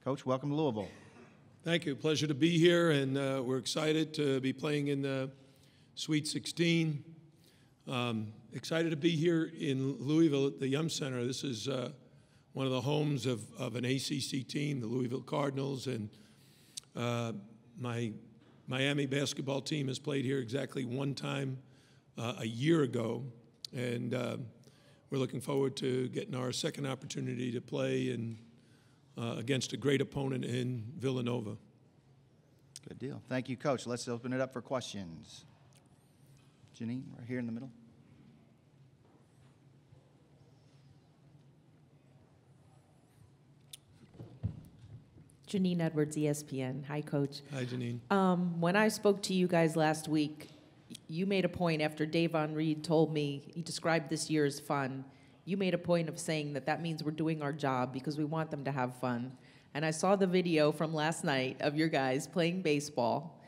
Coach, welcome to Louisville. Thank you. Pleasure to be here, and we're excited to be playing in the Sweet 16. Excited to be here in Louisville at the Yum Center. This is one of the homes of an ACC team, the Louisville Cardinals, and my Miami basketball team has played here exactly one time a year ago, and we're looking forward to getting our second opportunity to play against a great opponent in Villanova. Good deal. Thank you, Coach. Let's open it up for questions. Janine, right here in the middle. Janine Edwards, ESPN. Hi, Coach. Hi, Janine. When I spoke to you guys last week, you made a point after Davon Reed told me, he described this year as fun. You made a point of saying that means we're doing our job because we want them to have fun. And I saw the video from last night of your guys playing baseball.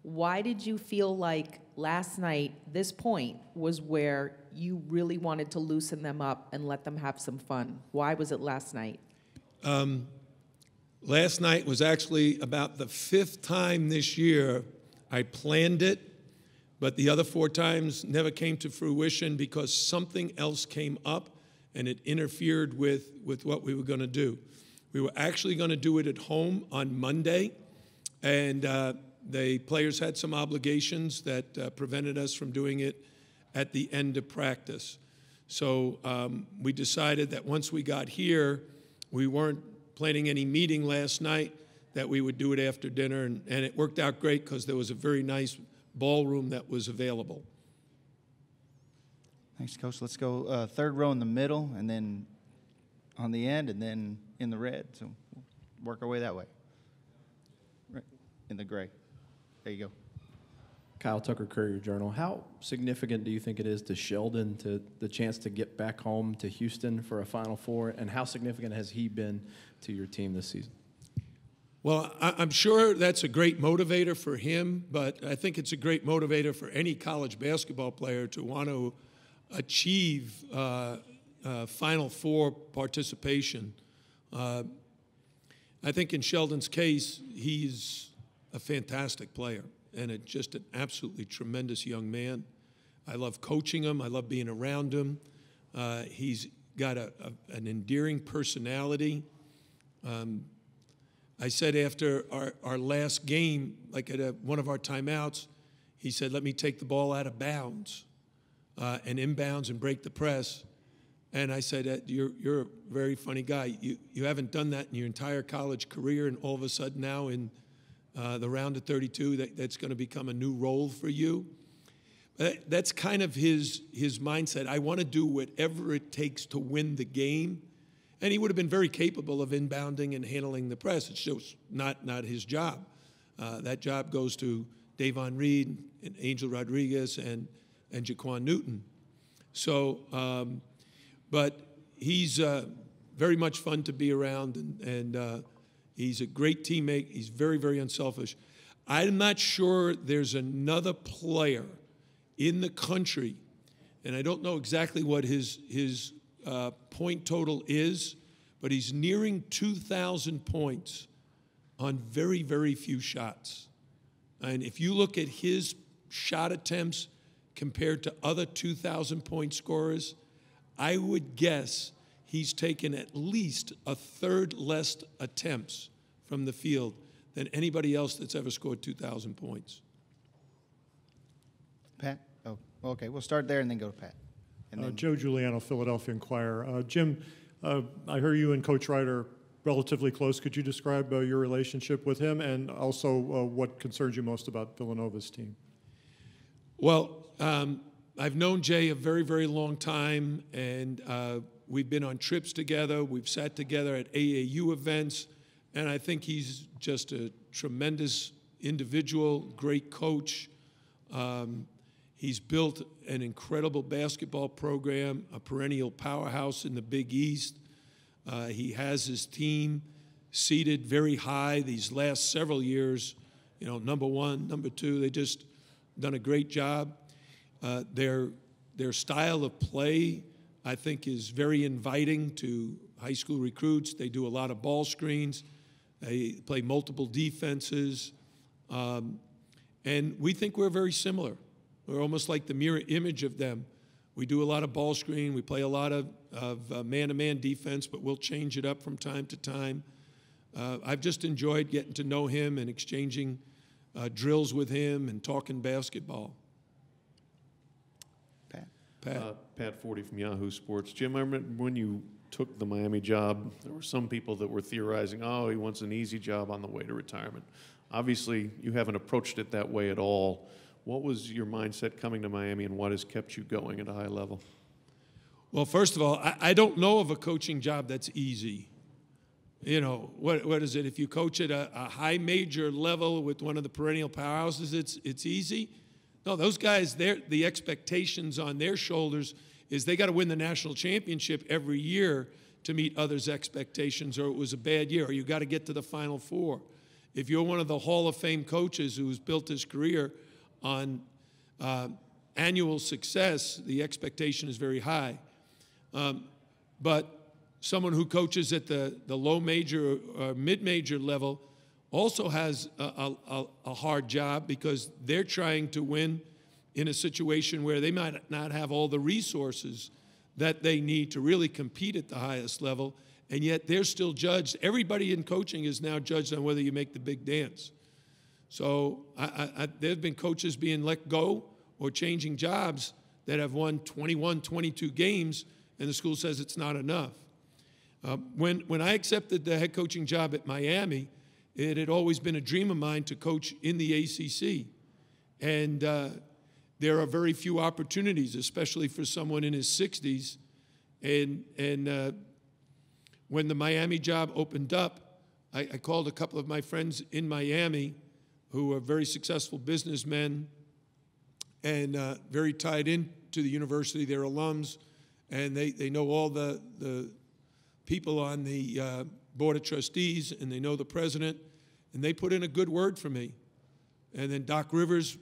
Why did you feel like last night, this point, was where you really wanted to loosen them up and let them have some fun? Why was it last night? Last night was actually about the 5th time this year I planned it, but the other 4 times never came to fruition because something else came up and it interfered with what we were going to do. We were actually going to do it at home on Monday, and the players had some obligations that prevented us from doing it at the end of practice. So we decided that once we got here, we weren't planning any meeting last night, that we would do it after dinner, and it worked out great because there was a very nice ballroom that was available. Thanks, Coach. Let's go third row in the middle, and then on the end, and then in the red. So we'll work our way that way. Right in the gray. There you go. Kyle Tucker, Courier-Journal. How significant do you think it is to Sheldon to the chance to get back home to Houston for a Final Four, and how significant has he been to your team this season? Well, I'm sure that's a great motivator for him, but I think it's a great motivator for any college basketball player to want to achieve Final Four participation. I think in Sheldon's case, he's a fantastic player and just an absolutely tremendous young man. I love coaching him. I love being around him. He's got an endearing personality. I said after our last game, like at one of our timeouts, he said, "Let me take the ball out of bounds and inbounds and break the press." And I said, you're a very funny guy. You haven't done that in your entire college career, and all of a sudden now in the round of 32, that's going to become a new role for you. That's kind of his mindset. I want to do whatever it takes to win the game. And he would have been very capable of inbounding and handling the press. It's just not his job. That job goes to Davon Reed and Angel Rodriguez and Jaquan Newton. So, but he's very much fun to be around, and he's a great teammate. He's very, very unselfish. I'm not sure there's another player in the country, and I don't know exactly what his point total is, but he's nearing 2,000 points on very, very few shots. And if you look at his shot attempts compared to other 2,000-point scorers, I would guess he's taken at least a third less attempts from the field than anybody else that's ever scored 2,000 points. Pat? Oh, okay. We'll start there and then go to Pat. And then Joe Giuliano, Philadelphia Inquirer. Jim, I hear you and Coach Wright are relatively close. Could you describe your relationship with him, and also what concerns you most about Villanova's team? Well, I've known Jay a very, very long time, and we've been on trips together. We've sat together at AAU events, and I think he's just a tremendous individual, great coach. He's built an incredible basketball program, a perennial powerhouse in the Big East. He has his team seated very high these last several years, number 1, number 2. They just done a great job. Their style of play, I think, is very inviting to high school recruits. They do a lot of ball screens. They play multiple defenses. And we think we're very similar. We're almost like the mirror image of them. We do a lot of ball screen. We play a lot of man-to-man defense, but we'll change it up from time to time. I've just enjoyed getting to know him and exchanging drills with him and talking basketball. Pat Forty from Yahoo Sports. Jim, I remember when you took the Miami job, there were some people that were theorizing, oh, he wants an easy job on the way to retirement. Obviously, you haven't approached it that way at all. What was your mindset coming to Miami, and what has kept you going at a high level? Well, first of all, I don't know of a coaching job that's easy. You know, what is it? If you coach at a high major level with one of the perennial powerhouses, it's easy. No, those guys, the expectations on their shoulders is they got to win the national championship every year to meet others' expectations, or it was a bad year, or you got to get to the Final Four. If you're one of the Hall of Fame coaches who's built his career on annual success, the expectation is very high. But someone who coaches at the low major or mid-major level also has a hard job, because they're trying to win in a situation where they might not have all the resources that they need to really compete at the highest level, and yet they're still judged. Everybody in coaching is now judged on whether you make the big dance. So there have been coaches being let go or changing jobs that have won 21, 22 games, and the school says it's not enough. When I accepted the head coaching job at Miami, it had always been a dream of mine to coach in the ACC. And there are very few opportunities, especially for someone in his 60s. And when the Miami job opened up, I called a couple of my friends in Miami who are very successful businessmen and very tied into the university. They're alums, and they know all the people on the board of trustees, and they know the president, and they put in a good word for me. And then Doc Rivers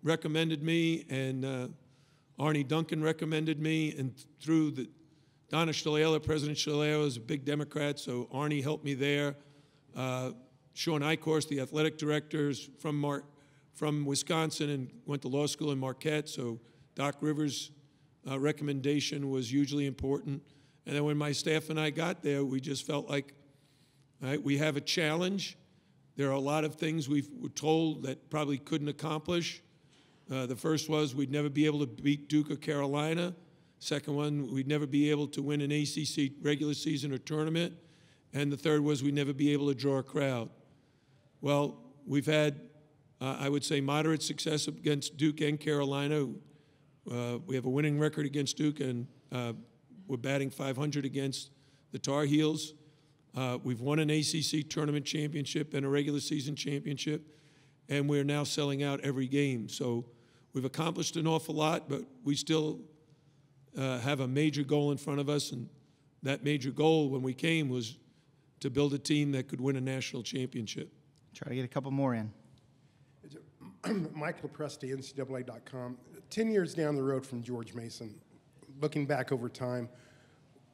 recommended me, and Arnie Duncan recommended me, and through Donna Shalala, President Shalala is a big Democrat, so Arnie helped me there. Sean Eichhorst, the athletic director, is from Wisconsin and went to law school in Marquette, so Doc Rivers' recommendation was hugely important. And then when my staff and I got there, we just felt like, right, we have a challenge. There are a lot of things we were told that probably couldn't accomplish. The first was we'd never be able to beat Duke or Carolina. Second one, we'd never be able to win an ACC regular season or tournament. And the third was we'd never be able to draw a crowd. Well, we've had, I would say, moderate success against Duke and Carolina. We have a winning record against Duke, and we're batting .500 against the Tar Heels. We've won an ACC tournament championship and a regular season championship, and we're now selling out every game. So we've accomplished an awful lot, but we still have a major goal in front of us, and that major goal when we came was to build a team that could win a national championship. Try to get a couple more in. Michael Presti, NCAA.com. 10 years down the road from George Mason, looking back over time,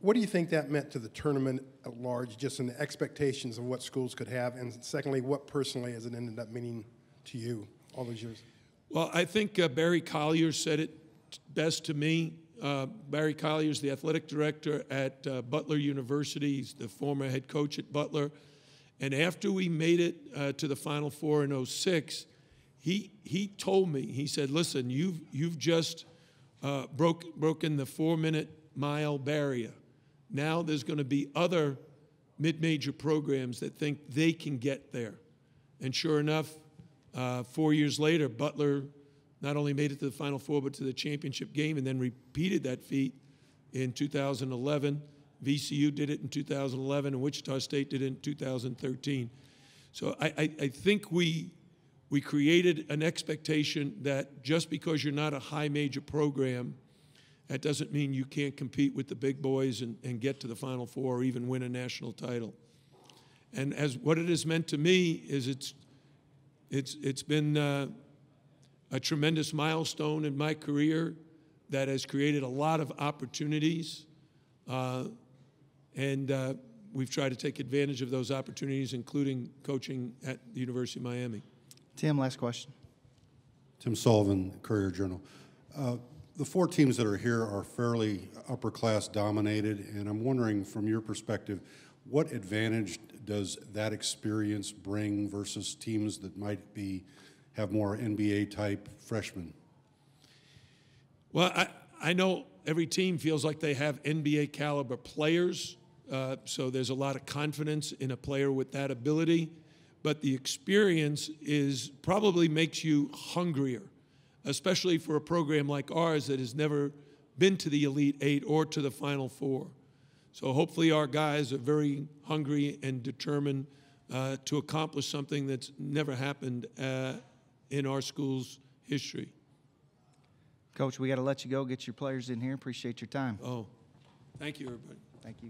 what do you think that meant to the tournament at large, just in the expectations of what schools could have? And secondly, what personally has it ended up meaning to you all those years? Well, I think Barry Collier said it best to me. Barry Collier is the athletic director at Butler University. He's the former head coach at Butler. And after we made it to the Final Four in '06, he told me, he said, listen, you've just broken the 4-minute mile barrier. Now there's going to be other mid-major programs that think they can get there. And sure enough, 4 years later, Butler not only made it to the Final Four, but to the championship game, and then repeated that feat in 2011. VCU did it in 2011, and Wichita State did it in 2013. So I think we created an expectation that just because you're not a high major program, that doesn't mean you can't compete with the big boys and get to the Final Four or even win a national title. And as what it has meant to me is it's been a tremendous milestone in my career that has created a lot of opportunities. And we've tried to take advantage of those opportunities, including coaching at the University of Miami. Tim, last question. Tim Sullivan, Courier-Journal. The four teams that are here are fairly upper-class dominated, and I'm wondering, from your perspective, what advantage does that experience bring versus teams that might have more NBA-type freshmen? Well, I know every team feels like they have NBA caliber players, so there's a lot of confidence in a player with that ability. But the experience probably makes you hungrier, especially for a program like ours that has never been to the Elite Eight or to the Final Four. So hopefully our guys are very hungry and determined to accomplish something that's never happened in our school's history. Coach, we got to let you go. Get your players in here. Appreciate your time. Oh, thank you, everybody. Thank you.